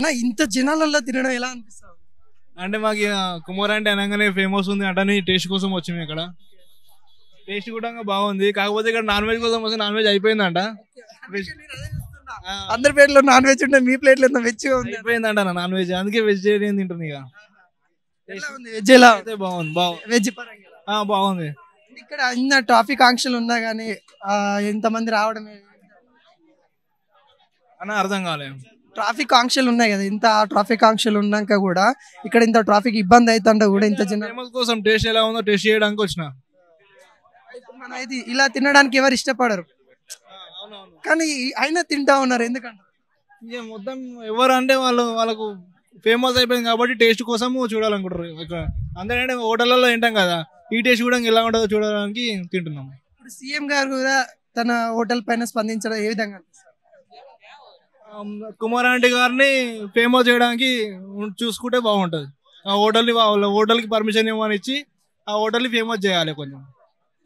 అన్న ఇంత జనాలలో తినడం ఎలా అనిపిస్తుంది? అంటే మాకు కుమార్ అంటే అనగానే ఫేమస్ ఉంది అంటే టేస్ట్ కోసం వచ్చింది ఇక్కడ. టేస్ట్ కూడా బాగుంది. కాకపోతే ఇక్కడ నాన్ వెజ్ కోసం వస్తే నాన్ వెజ్ అయిపోయిందంట. అందరి ప్లేట్లో నాన్ వెజ్ ఉంటే మీ ప్లేట్లో వెజ్ అయిపోయిందంట నాన్ వెజ్. అందుకే వెజిటేరియన్ తింటుంది. ఇక వెజ్ ఎలా అయితే బాగుంది. వెజ్ బాగుంది. ఇక్కడ అన్న ట్రాఫిక్ ఆంక్షలు ఉన్నా గానీ ఎంతమంది రావడమే అన్న అర్థం కాలేదు. ట్రాఫిక్ ఆంక్షలు ఉన్నాయి కదా, ఇంత ట్రాఫిక్ ఆంక్షలు ఉన్నాక కూడా ఇక్కడ ఇంత ట్రాఫిక్ ఇబ్బంది అవుతుంటే కూడా ఇంత ఫేమస్ కోసం టేస్ట్ ఎలా ఉందో టేస్ట్ చేయడానికి వచ్చిన. మన ఇది ఇలా తినడానికి ఎవరు ఇష్టపడరు కానీ అయినా తింటా ఉన్నారు. ఎందుకంటే ఇక మొత్తం ఎవరు అంటే వాళ్ళకు ఫేమస్ అయిపోయింది కాబట్టి టేస్ట్ కోసం చూడాలనుకుంటారు. ఇక్కడ అందుకంటే హోటళ్ళలో తింటాం కదా, ఈ టేస్ట్ కూడా ఎలా ఉంటుందో చూడడానికి తింటున్నాం. ఇప్పుడు సీఎం గారు కూడా తన హోటల్ పైన స్పందించడం ఏ విధంగా? కుమార్ ఆంటీ గారిని ఫేమస్ చేయడానికి చూసుకుంటే బాగుంటుంది. ఆ హోటల్కి పర్మిషన్ ఇవ్వమని ఇచ్చి ఆ హోటల్ని ఫేమస్ చేయాలి కొంచెం.